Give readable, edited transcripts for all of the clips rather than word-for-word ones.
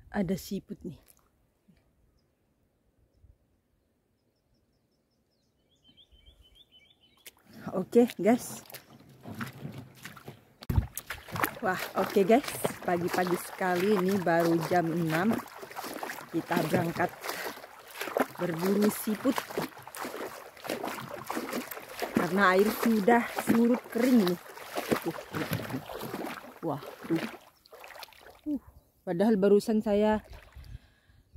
ada siput nih. Oke guys. Wah, oke guys, pagi-pagi sekali ini baru jam 6 kita berangkat berburu siput karena air sudah surut kering nih. Wah, tuh. Padahal barusan saya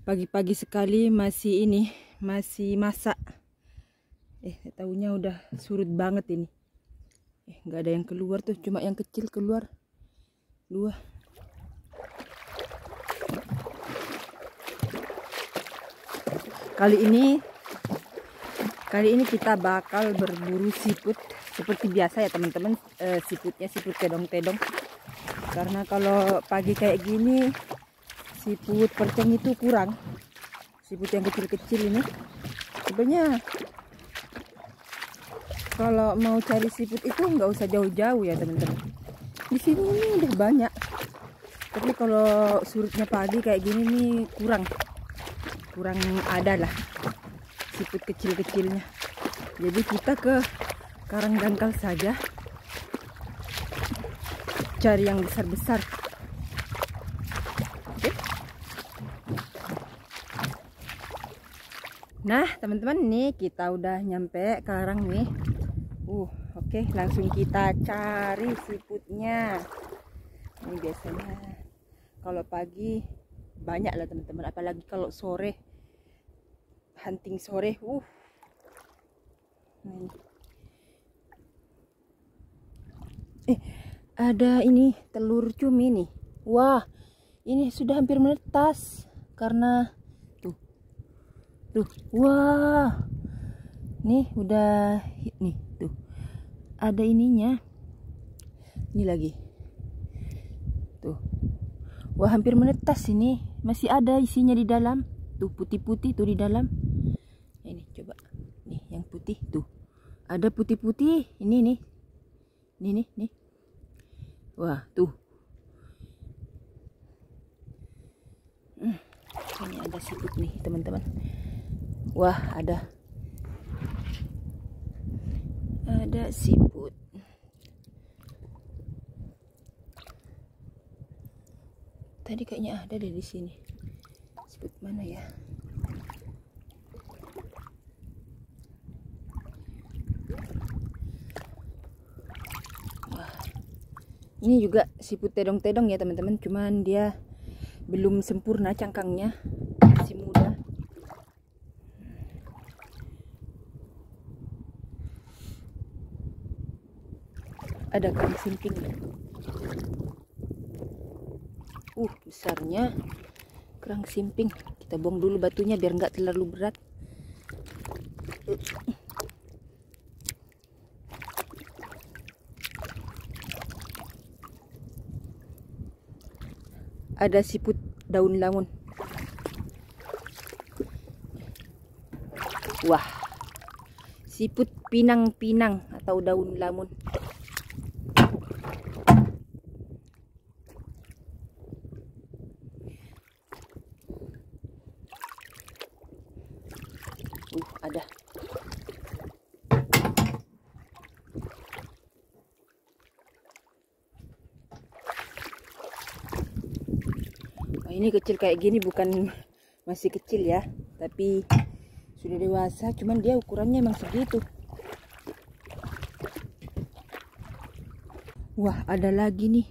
pagi-pagi sekali masih masak. Taunya udah surut banget ini. Nggak ada yang keluar tuh, cuma yang kecil keluar. Dua. Kali ini kita bakal berburu siput seperti biasa ya teman-teman. Siputnya siput tedong-tedong. Karena kalau pagi kayak gini siput perceng itu kurang. Siput yang kecil-kecil ini. Sebenarnya kalau mau cari siput itu nggak usah jauh-jauh ya teman-teman. Di sini ini udah banyak. Tapi kalau surutnya pagi kayak gini nih kurang ada lah siput kecil-kecilnya. Jadi kita ke karang dangkal saja cari yang besar-besar. Oke. Nah teman-teman, nih kita udah nyampe karang nih. Oke, langsung kita cari siputnya. Ini biasanya kalau pagi banyak lah teman-teman, apalagi kalau sore, hunting sore. Ada ini telur cumi nih. Wah, ini sudah hampir menetas karena tuh. Wah, nih udah nih tuh. Ada ininya. Ini lagi. Tuh. Wah, hampir menetas ini. Masih ada isinya di dalam. Tuh putih-putih tuh di dalam. Ini coba. Nih yang putih tuh. Ada putih-putih. Ini nih. Nih. Wah, tuh. Ini ada siput nih, teman-teman. Wah, ada siput. Tadi kayaknya ada di sini. Siput mana ya? Wah. Ini juga siput tedong-tedong ya, teman-teman. Cuman dia belum sempurna cangkangnya. Masih muda. Ada kerang simping. Besarnya kerang simping. Kita buang dulu batunya biar nggak terlalu berat. Ada siput daun lamun. Wah, siput pinang-pinang atau daun lamun. Ada. Ini kecil kayak gini, bukan masih kecil ya, tapi sudah dewasa. Cuman dia ukurannya emang segitu. Wah, ada lagi nih.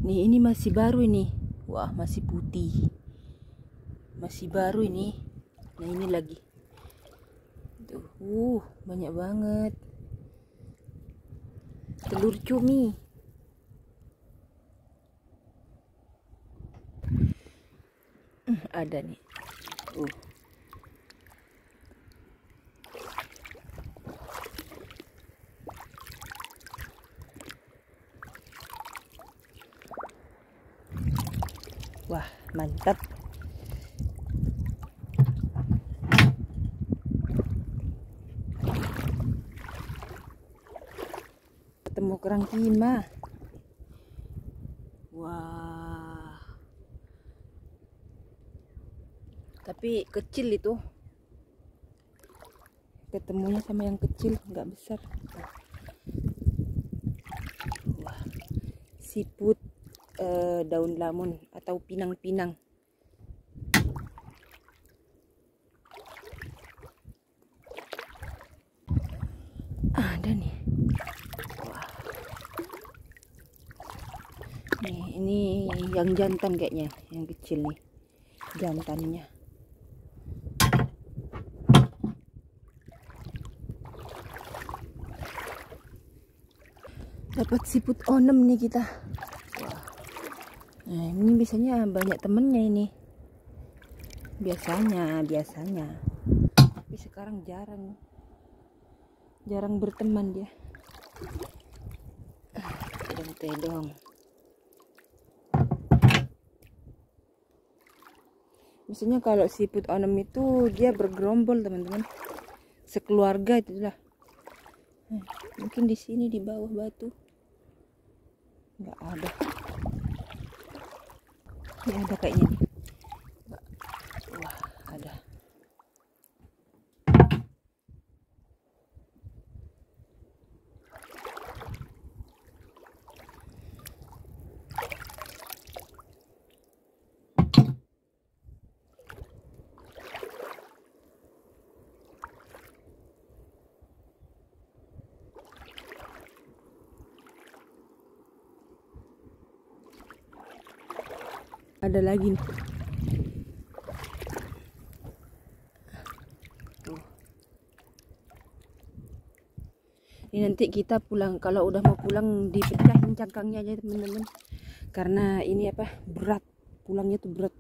Nih ini masih baru ini. Wah, masih putih. Masih baru ini. Nah, ini lagi. Tuh, banyak banget. Telur cumi. Ada nih. Wah, mantap. Ketemu kerang kima. Wah, Tapi kecil itu, ketemunya sama yang kecil, nggak besar. Wah, siput daun lamun atau pinang-pinang. Ada nih. Wah. Nih, ini yang jantan kayaknya, yang kecil nih. Jantannya. Dapat siput onem nih kita. Wah. Nah, ini biasanya banyak temennya ini. Biasanya. Tapi sekarang jarang berteman dia. Tedong. Biasanya kalau siput onem itu dia bergerombol teman-teman, sekeluarga itulah. Mungkin di sini di bawah batu nggak ada. Ini ada kayaknya nih. Wah, ada. Ada lagi nih. Tuh. Ini nanti kita pulang, kalau udah mau pulang dipecahin cangkangnya aja teman-teman. Karena ini apa, berat. Pulangnya tuh berat.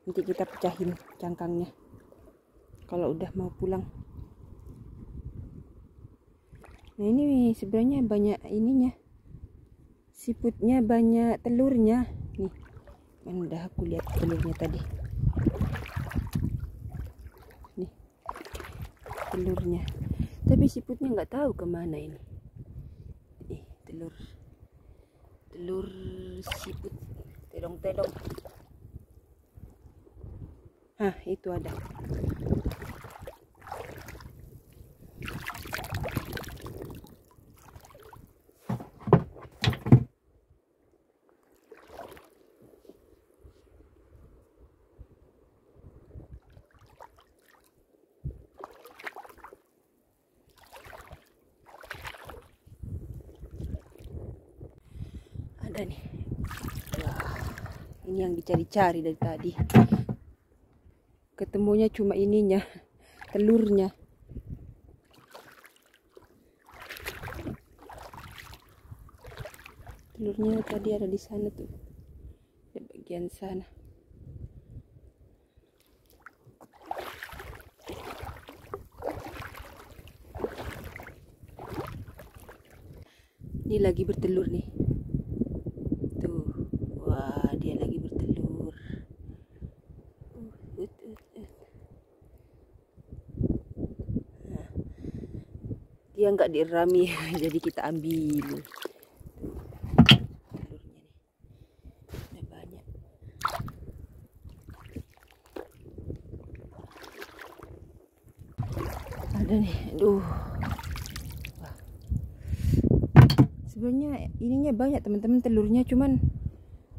Nanti kita pecahin cangkangnya kalau udah mau pulang. Nah, ini sebenarnya banyak ininya. Siputnya banyak telurnya. Nih. Kan udah aku lihat telurnya tadi. Nih, telurnya. Tapi siputnya nggak tahu kemana ini. Nih, telur siput. Tedong. Hah, itu ada. Ada nih. Wah, ini yang dicari-cari dari tadi. Ketemunya cuma ininya, telurnya. Telurnya tadi ada di sana tuh, di bagian sana. Ini lagi bertelur nih. Tuh, wah dia lagi bertelur. Nah, dia nggak dirami, jadi kita ambil. Ada nih, aduh. Wah. Sebenarnya ininya banyak teman-teman, telurnya, cuman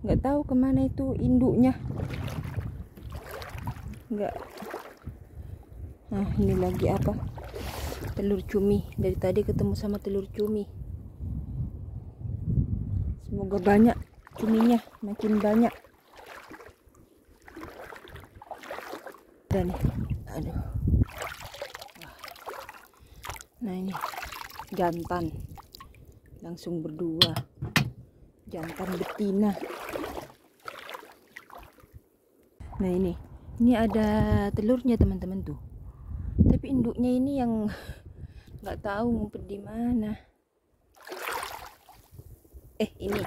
nggak tahu kemana itu induknya. Nggak. Nah, ini lagi apa? Telur cumi. Dari tadi ketemu sama telur cumi. Semoga banyak cuminya, makin banyak. Dan aduh. Nah, ini jantan langsung berdua, jantan betina. Nah, ini ada telurnya teman-teman tuh, tapi induknya ini yang nggak tahu ngumpet di mana. Ini,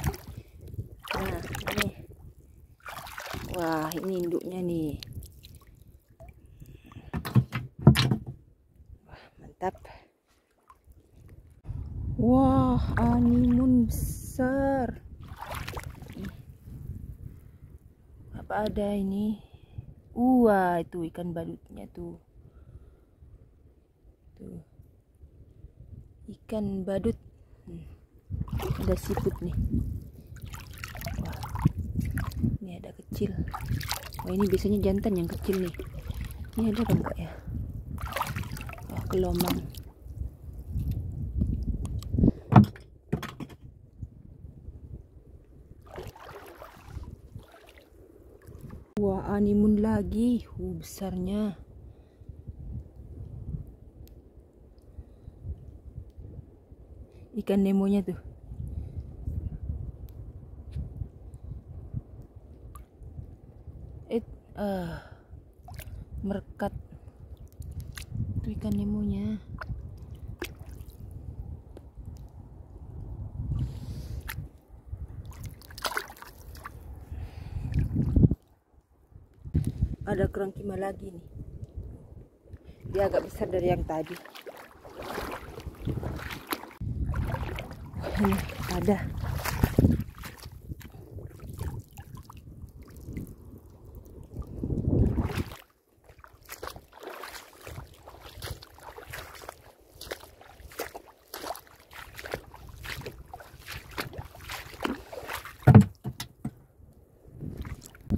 nah ini, wah ini induknya nih, wah mantap. Wah, animun besar. Apa ada ini? Wah, itu ikan badutnya tuh. Tuh. Ikan badut. Ada siput nih. Wah. Ini ada kecil. Wah, ini biasanya jantan yang kecil nih. Ini ada kan enggak ya? Wah, kelomang. Wah, animun lagi. Besarnya. Ikan Nemonya tuh. Merekat. Tuh ikan Nemonya. Ada kerang kima lagi nih. Dia agak besar dari yang tadi. Ini ada.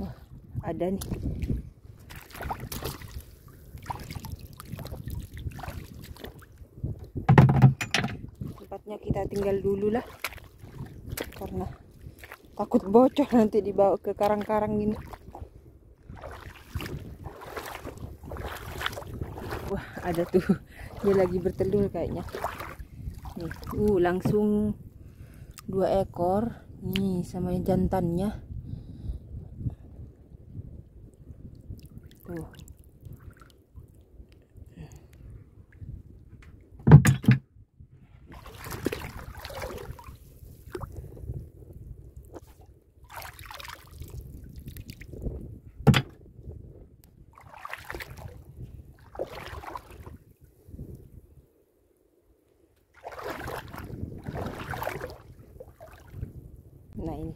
Wah, ada nih. Tempatnya kita tinggal dulu lah, karena takut bocor nanti dibawa ke karang-karang gini. Wah, ada tuh. Dia lagi bertelur kayaknya. Nih, langsung 2 ekor. Nih sama jantannya. Tuh. Nah, ini.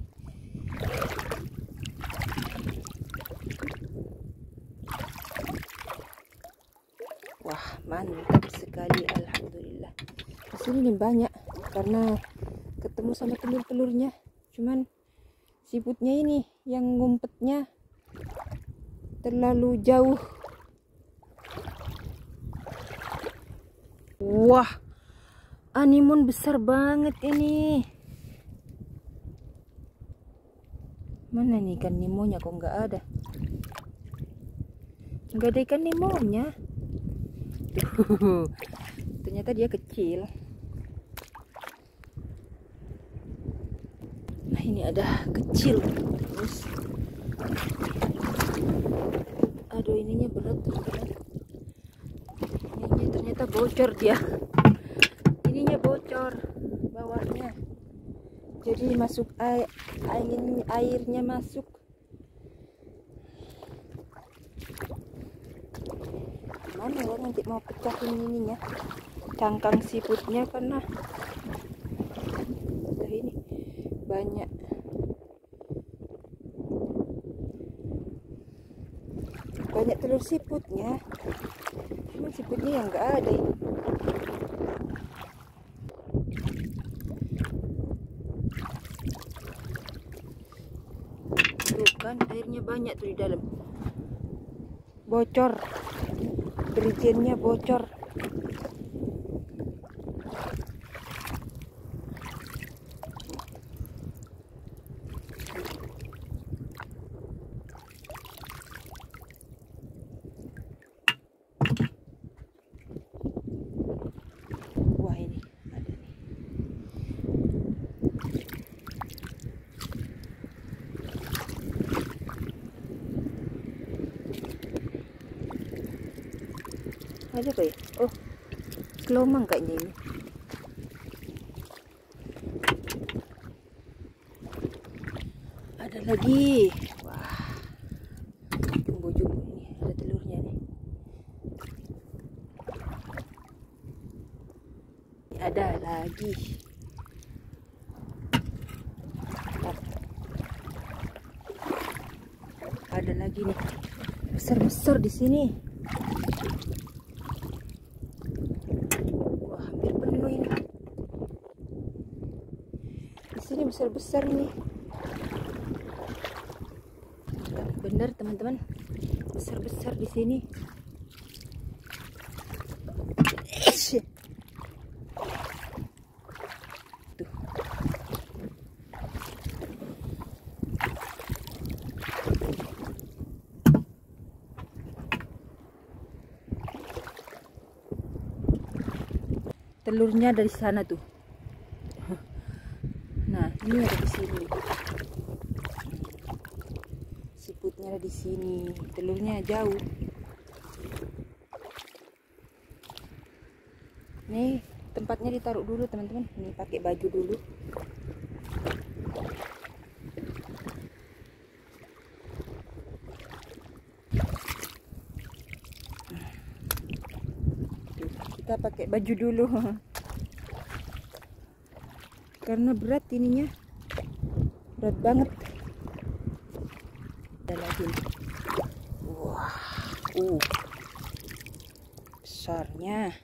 Wah, mantap sekali, alhamdulillah. Di sini nih banyak karena ketemu sama telur-telurnya. Cuman siputnya ini yang ngumpetnya terlalu jauh. Wah, animun besar banget ini. Mana nih ikan Nemonya? Kok nggak ada? Nggak ada ikan Nemonya. Tuh, ternyata dia kecil. Nah, ini ada kecil. Terus, aduh, ininya berat tuh. Ininya ternyata bocor dia. Ininya bocor bawahnya. Jadi masuk airnya masuk. Mana ya nanti mau pecahin ininya, cangkang siputnya, karena ini banyak. Banyak telur siputnya. Cuma siputnya yang nggak ada ini. Kan airnya banyak tuh di dalam. Bocor. Berijennya bocor. Wah, ini ada nih. Ada apa ya? Oh, kelomang kayaknya ini. Ada lagi. Wah, jumbo-jumbo ini. Ada telurnya nih. Ada lagi. Ada lagi nih. besar-besar di sini. Wah, hampir penuh ini. Di sini besar-besar nih. Bener teman-teman, besar-besar di sini. Tuh. Telurnya dari sana tuh. Nah, ini ada di sini. Siputnya ada di sini. Telurnya jauh. Nih, tempatnya ditaruh dulu, teman-teman. Ini pakai baju dulu. Kita pakai baju dulu. Karena berat ininya. Berat banget. Ada lagi. Wah, besarnya.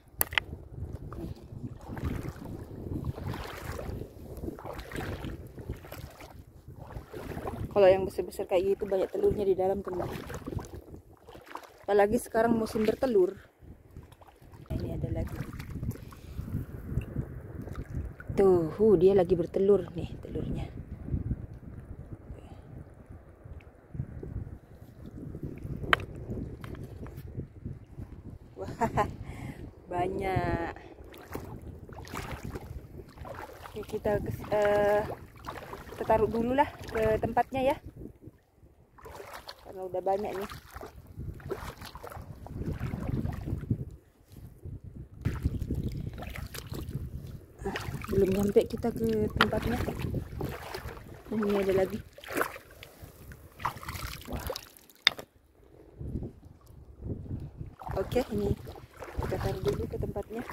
Kalau yang besar-besar kayak gitu banyak telurnya di dalam, teman. Apalagi sekarang musim bertelur. Nah, ini ada lagi. Tuh, dia lagi bertelur nih telurnya. Wah, banyak. Oke, kita taruh dulu lah ke tempatnya ya, karena udah banyak nih. Belum nyampe kita ke tempatnya. Ini ada lagi. Wah. Oke, ini kita taruh dulu ke tempatnya.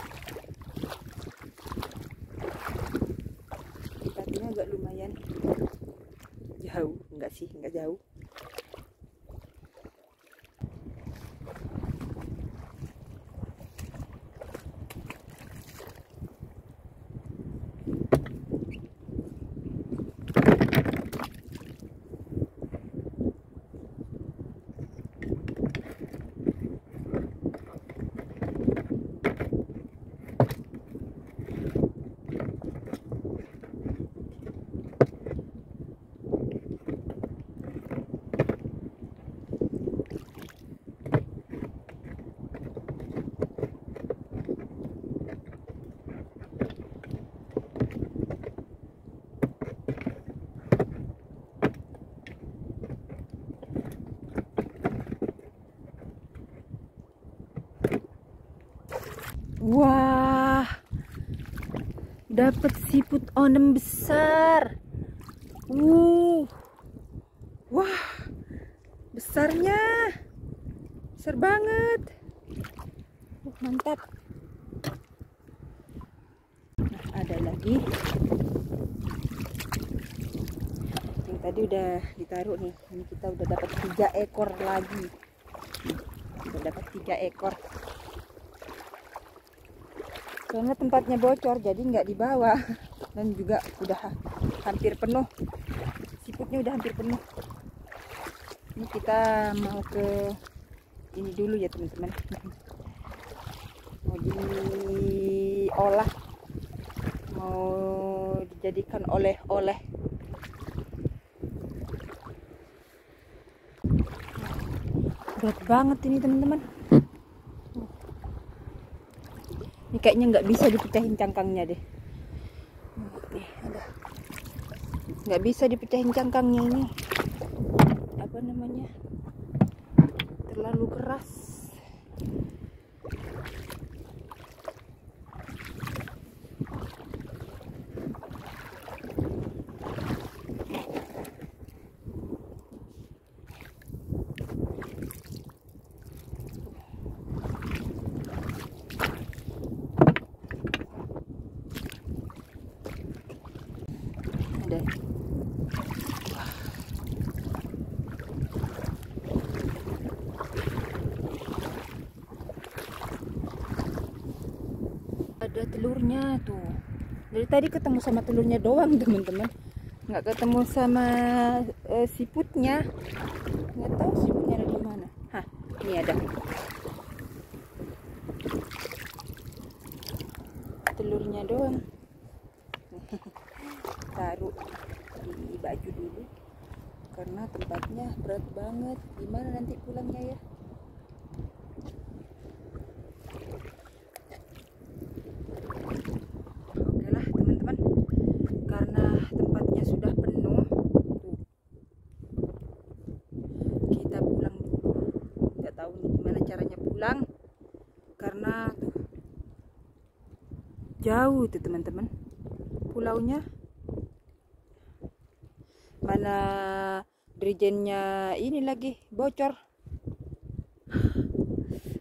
Tempatnya agak lumayan jauh, enggak sih, enggak jauh. Wah, dapat siput onem besar. Wah, besarnya, besar banget. Mantap. Nah, ada lagi. Yang tadi udah ditaruh nih. Ini kita udah dapat 3 ekor lagi. Udah dapat 3 ekor. Karena tempatnya bocor, jadi nggak dibawa, dan juga udah hampir penuh. Siputnya udah hampir penuh. Ini kita mau ke ini dulu ya teman-teman. Mau diolah, mau dijadikan oleh-oleh. Berat banget ini teman-teman. Ini kayaknya nggak bisa dipecahin cangkangnya deh. Nih, ada. Nggak bisa dipecahin cangkangnya ini. Apa namanya? Terlalu keras. Ada. udah telurnya tuh. Dari tadi ketemu sama telurnya doang teman-teman, nggak ketemu sama siputnya. Nggak tahu siputnya ada di mana. Hah, ini ada. Telurnya doang. Taruh di baju dulu karena tempatnya berat banget. Gimana nanti pulangnya ya? Oke lah teman-teman, karena tempatnya sudah penuh tuh, kita pulang dulu. Nggak tahu nih gimana caranya pulang karena tuh jauh tuh teman-teman pulaunya. Mana dirijennya ini lagi bocor.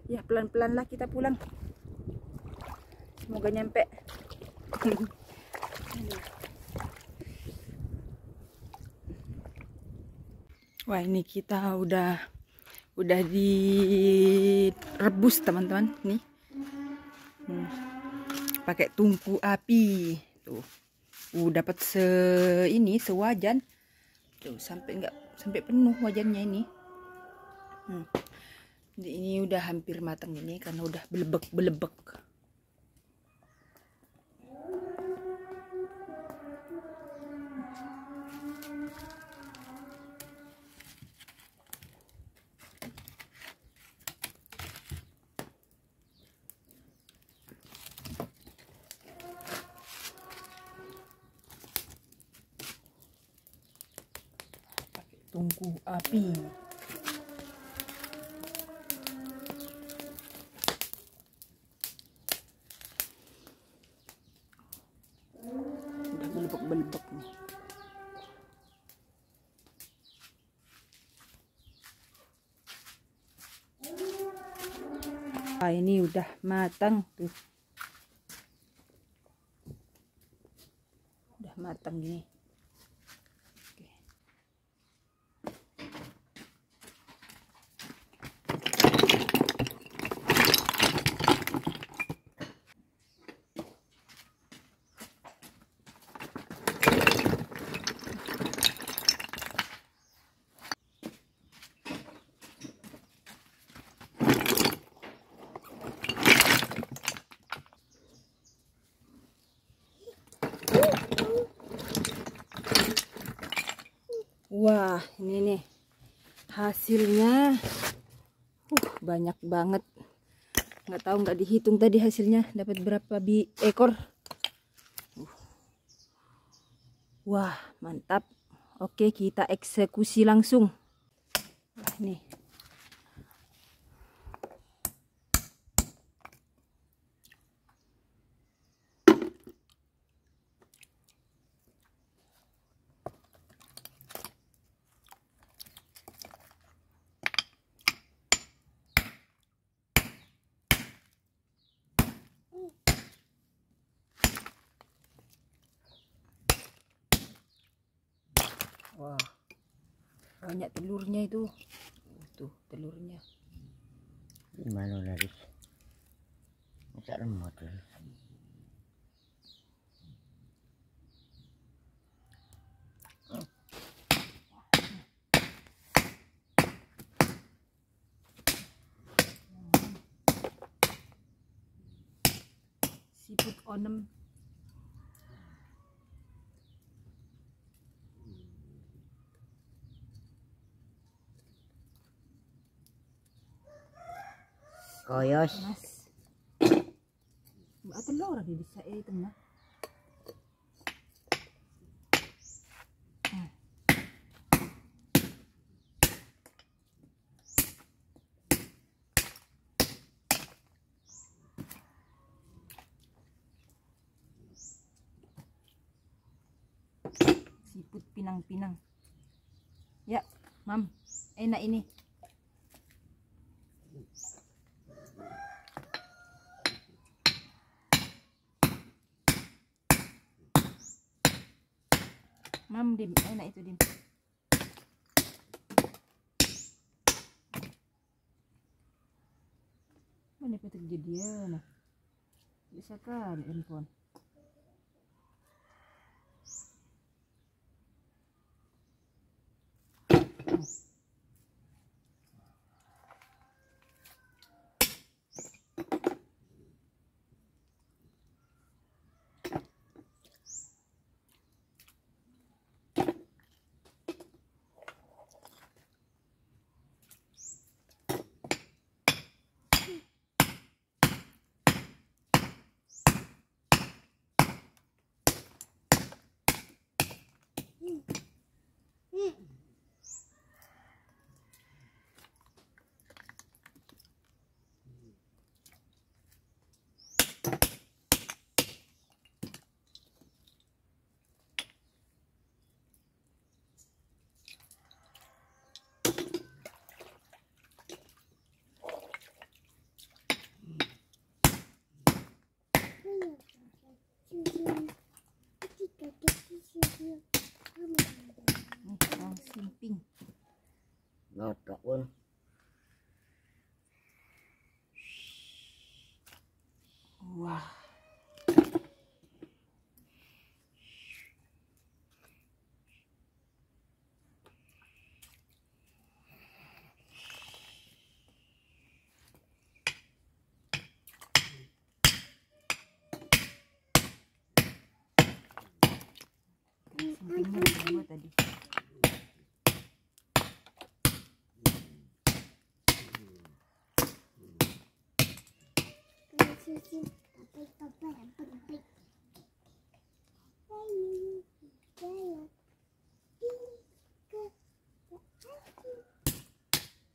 Ya pelan-pelan lah kita pulang, semoga nyampe. Wah, ini kita udah direbus teman-teman nih. Pakai tungku api tuh. Dapat sewajan tuh, sampai penuh wajannya ini. Ini udah hampir matang ini karena udah belebek. Tungku api. Udah belebek nih. Ini udah matang tuh. Udah matang gini. Wah, ini nih hasilnya banyak banget. Nggak tahu, nggak dihitung tadi hasilnya dapat berapa ekor. Wah, mantap. Oke, kita eksekusi langsung. Wah, nih. Wah, banyak telurnya itu. Tuh telurnya. Gimana lagi? Tak lemot. Siput onem. Koyos. Mas. Mbak telur di desa itu mah. Siput pinang-pinang. Ya, Mam. Enak ini. Mam, Dim, enak itu, Dim. Mana petik jadi nah. Bisa sekali handphone. Nih, simping. Notok pun. Wah. Simpingnya udah dua tadi.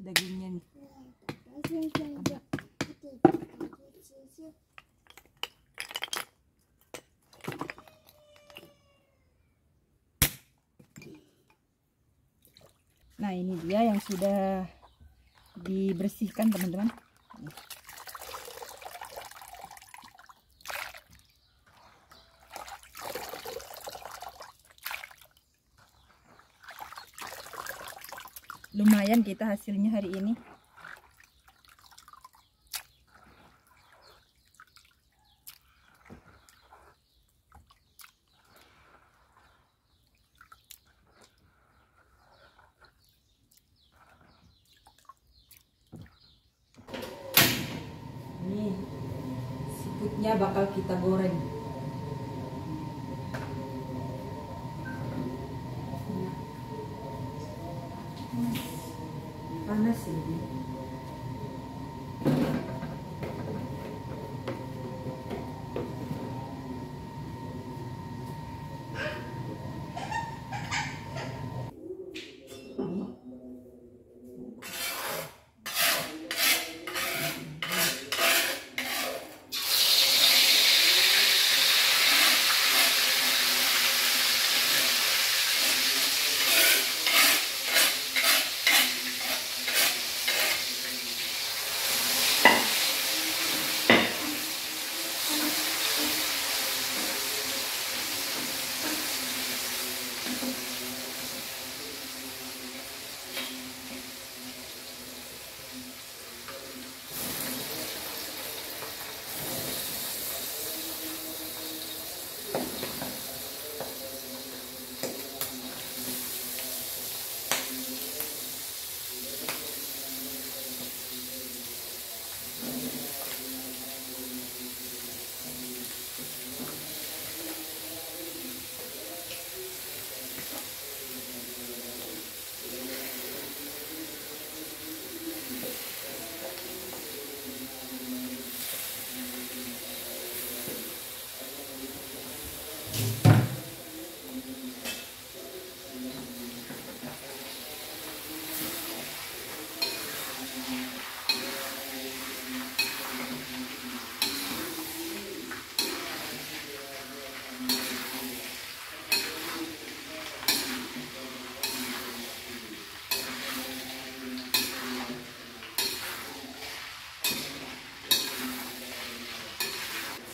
Dagingnya nih. Nah, ini dia yang sudah dibersihkan, teman-teman. Lumayan kita hasilnya hari ini. Nih, siputnya bakal kita goreng. Panas ini.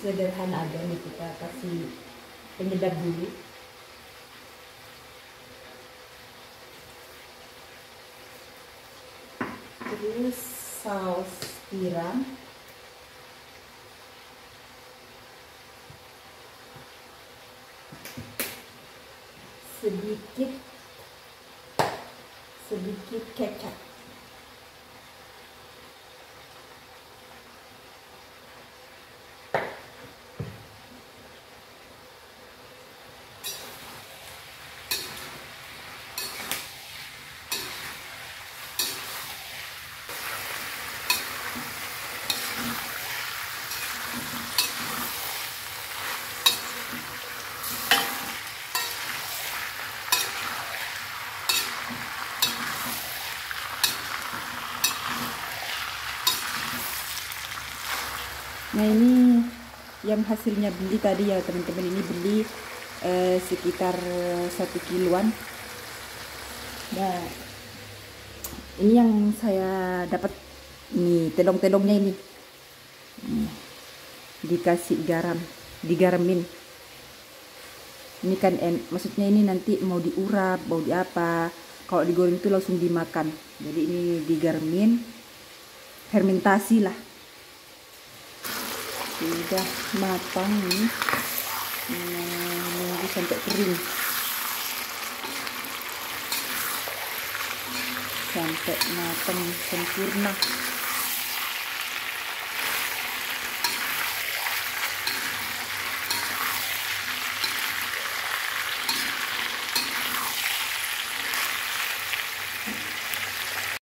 Sederhana aja nih, kita kasih penyedap dulu. Terus saus tiram. sedikit kecap. Nah, ini yang hasilnya beli tadi ya teman-teman, ini beli sekitar 1 kiloan. Nah, ini yang saya dapat, ini telong-telongnya ini. Dikasih garam, digaramin. Ini kan maksudnya ini nanti mau diurap, mau di apa. Kalau digoreng itu langsung dimakan. Jadi ini digaramin, fermentasi lah. Sudah matang ini, nunggu sampai kering, sampai matang sempurna.